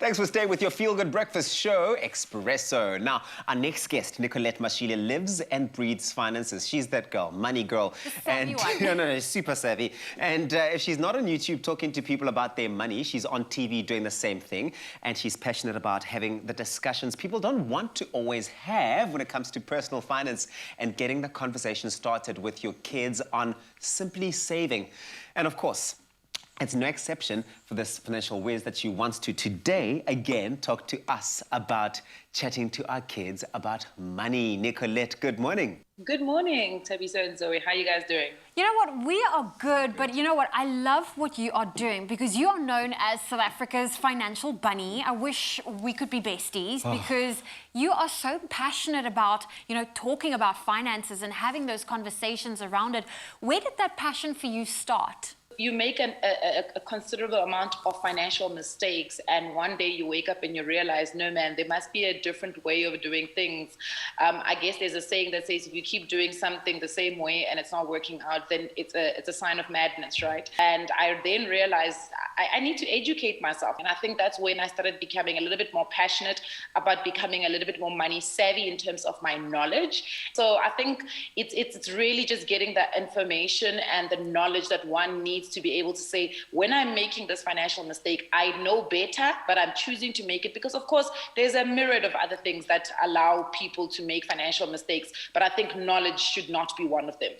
Thanks for staying with your feel-good breakfast show, Espresso. Now, our next guest, Nicolette Mashile, lives and breathes finances. She's that girl, money girl. And no, super savvy. And if she's not on YouTube talking to people about their money, she's on TV doing the same thing. And she's passionate about having the discussions people don't want to always have when it comes to personal finance and getting the conversation started with your kids on simply saving. And of course, it's no exception for this financial whiz that she wants to today, again, talk to us about chatting to our kids about money. Nicolette, good morning. Good morning, Tabiso and Zoe. How are you guys doing? You know what? We are good, but you know what? I love what you are doing because you are known as South Africa's financial bunny. I wish we could be besties because you are so passionate about, talking about finances and having those conversations around it. Where did that passion for you start? You make a considerable amount of financial mistakes, and one day you wake up and you realize, no man, there must be a different way of doing things. I guess there's a saying that says if you keep doing something the same way and it's not working out, then it's a sign of madness, right? And I then realized I need to educate myself, and I think that's when I started becoming a little bit more passionate about becoming a little bit more money savvy in terms of my knowledge. So I think it's really just getting that information and the knowledge that one needs to be able to say, when I'm making this financial mistake, I know better, but I'm choosing to make it because, of course, there's a myriad of other things that allow people to make financial mistakes, but I think knowledge should not be one of them.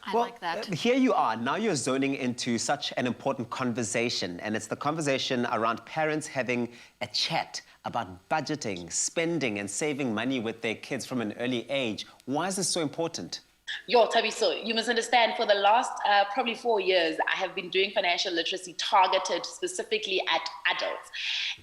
I like that. Here you are. Now you're zoning into such an important conversation, and it's the conversation around parents having a chat about budgeting, spending, and saving money with their kids from an early age. Why is this so important? Yo, Tabiso, you must understand, for the last probably 4 years, I have been doing financial literacy targeted specifically at adults.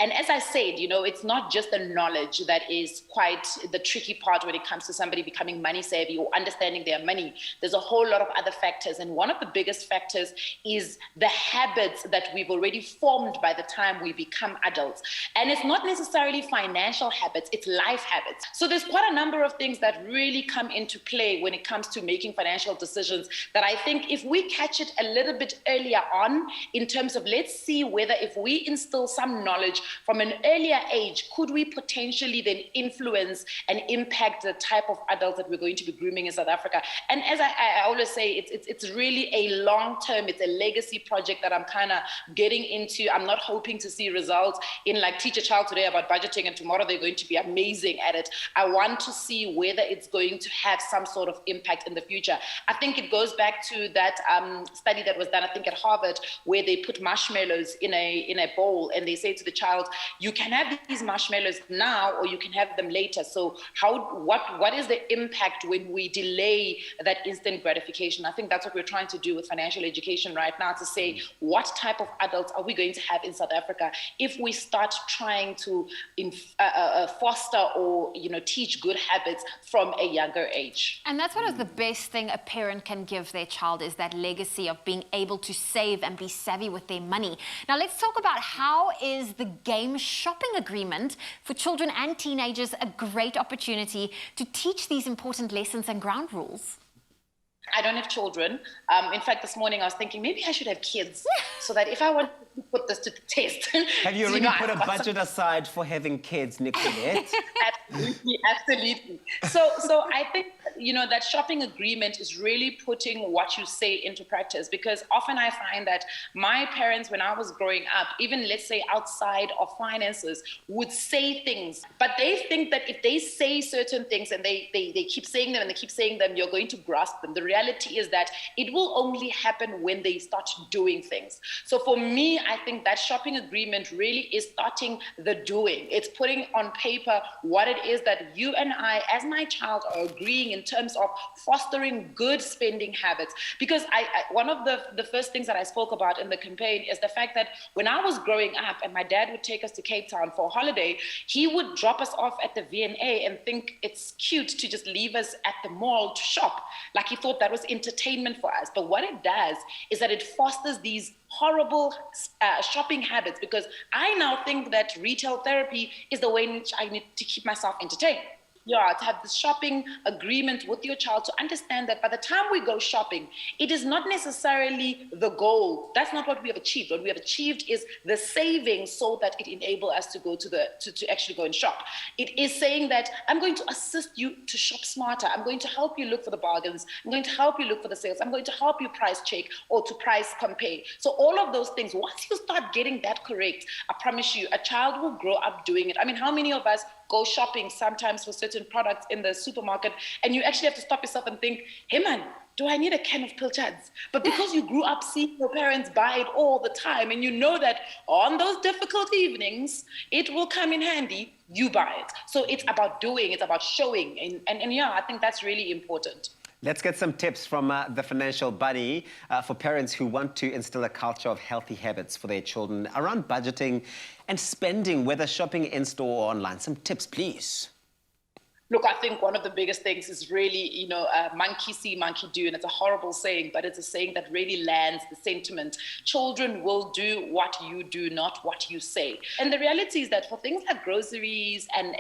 And as I said, it's not just the knowledge that is quite the tricky part when it comes to somebody becoming money savvy or understanding their money. There's a whole lot of other factors. And one of the biggest factors is the habits that we've already formed by the time we become adults. And it's not necessarily financial habits, it's life habits. So there's quite a number of things that really come into play when it comes to making financial decisions that I think if we catch it a little bit earlier on in terms of, let's see whether if we instill some knowledge from an earlier age, could we potentially then influence and impact the type of adults that we're going to be grooming in South Africa. And as I always say, it's really a long-term, it's a legacy project that I'm kind of getting into. I'm not hoping to see results in like teach a child today about budgeting and tomorrow they're going to be amazing at it. I want to see whether it's going to have some sort of impact in the future. I think it goes back to that study that was done, I think at Harvard, where they put marshmallows in a bowl and they say to the child, you can have these marshmallows now or you can have them later. So what is the impact when we delay that instant gratification? I think that's what we're trying to do with financial education right now, to say what type of adults are we going to have in South Africa if we start trying to foster or teach good habits from a younger age. And that's one of the best thing a parent can give their child is that legacy of being able to save and be savvy with their money. Now let's talk about how is the game shopping agreement for children and teenagers a great opportunity to teach these important lessons and ground rules? I don't have children. In fact, this morning I was thinking maybe I should have kids so that if I want to put this to the test. Have you already put a budget aside for having kids, Nicolette? Absolutely. So I think, that shopping agreement is really putting what you say into practice, because often I find that my parents, when I was growing up, even let's say outside of finances, would say things, but they think that if they say certain things and they keep saying them and they keep saying them, you're going to grasp them. The reality is that it will only happen when they start doing things. So for me, I think that shopping agreement really is starting the doing. It's putting on paper what it is that you and I, as my child, are agreeing in terms of fostering good spending habits. Because one of the first things that I spoke about in the campaign is the fact that when I was growing up and my dad would take us to Cape Town for a holiday, he would drop us off at the V&A and think it's cute to just leave us at the mall to shop. Like he thought that was entertainment for us. But what it does is that it fosters these horrible shopping habits, because I now think that retail therapy is the way in which I need to keep myself entertained. to have this shopping agreement with your child to understand that by the time we go shopping, it is not necessarily the goal. That's not what we have achieved. What we have achieved is the savings so that it enables us to go to actually go and shop. It is saying that I'm going to assist you to shop smarter. I'm going to help you look for the bargains. I'm going to help you look for the sales. I'm going to help you price check or to price compare. So all of those things, once you start getting that correct, I promise you, a child will grow up doing it. I mean, how many of us go shopping sometimes for certain products in the supermarket and you actually have to stop yourself and think, hey man, do I need a can of Pilchards? But because you grew up seeing your parents buy it all the time and you know that on those difficult evenings, it will come in handy, you buy it. So it's about doing, it's about showing. And yeah, I think that's really important. Let's get some tips from the Financial Bunny for parents who want to instill a culture of healthy habits for their children around budgeting and spending, whether shopping in-store or online. Some tips, please. Look, I think one of the biggest things is really, monkey see, monkey do. And it's a horrible saying, but it's a saying that really lands the sentiment. Children will do what you do, not what you say. And the reality is that for things like groceries and,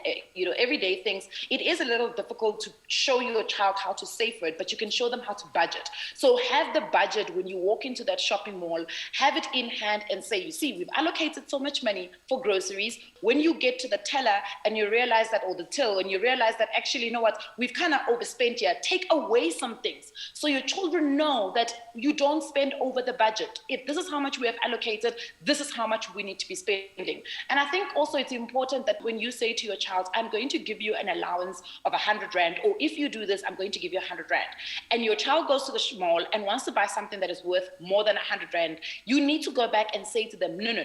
everyday things, it is a little difficult to show your child how to save for it, but you can show them how to budget. So have the budget when you walk into that shopping mall, have it in hand and say, you see, we've allocated so much money for groceries. When you get to the teller and you realize that, or the till, and you realize that actually, you know what, we've kind of overspent here. Take away some things so your children know that you don't spend over the budget. If this is how much we have allocated, this is how much we need to be spending. And I think also it's important that when you say to your child, I'm going to give you an allowance of 100 Rand, or if you do this, I'm going to give you 100 Rand. And your child goes to the mall and wants to buy something that is worth more than 100 Rand, you need to go back and say to them, no.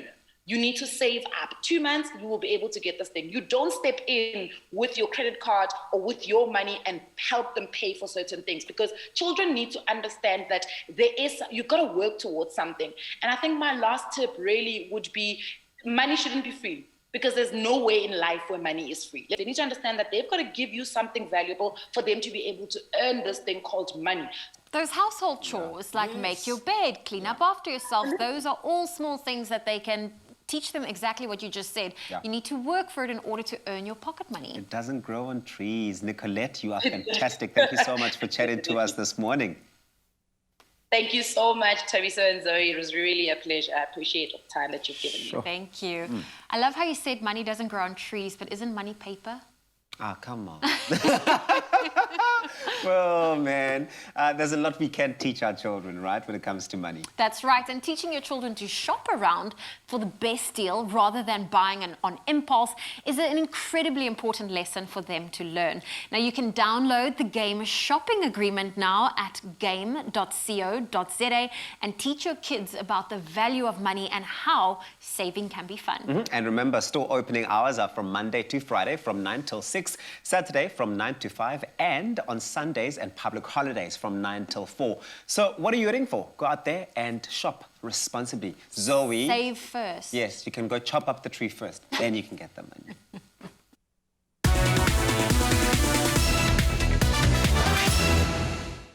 You need to save up. 2 months, you will be able to get this thing. You don't step in with your credit card or with your money and help them pay for certain things, because children need to understand that you've got to work towards something. And I think my last tip really would be, money shouldn't be free, because there's no way in life where money is free. They need to understand that they've got to give you something valuable for them to be able to earn this thing called money. Those household chores, like make your bed, clean up after yourself, those are all small things that they can teach them exactly what you just said. Yeah. You need to work for it in order to earn your pocket money. It doesn't grow on trees. Nicolette, you are fantastic. Thank you so much for chatting to us this morning. Thank you so much, Teresa and Zoe. It was really a pleasure. I appreciate the time that you've given me. Sure. Thank you. I love how you said money doesn't grow on trees, but isn't money paper? Ah, come on. Well, man, there's a lot we can teach our children, right, when it comes to money. That's right. And teaching your children to shop around for the best deal rather than buying on impulse is an incredibly important lesson for them to learn. Now, you can download the Game Shopping Agreement now at game.co.za and teach your kids about the value of money and how saving can be fun. And remember, store opening hours are from Monday to Friday from 9 till 6, Saturday from 9 to 5, and on Sundays and public holidays from 9 till 4. So what are you waiting for? Go out there and shop responsibly. Zoe. Save first. Yes, you can go chop up the tree first, then you can get the money.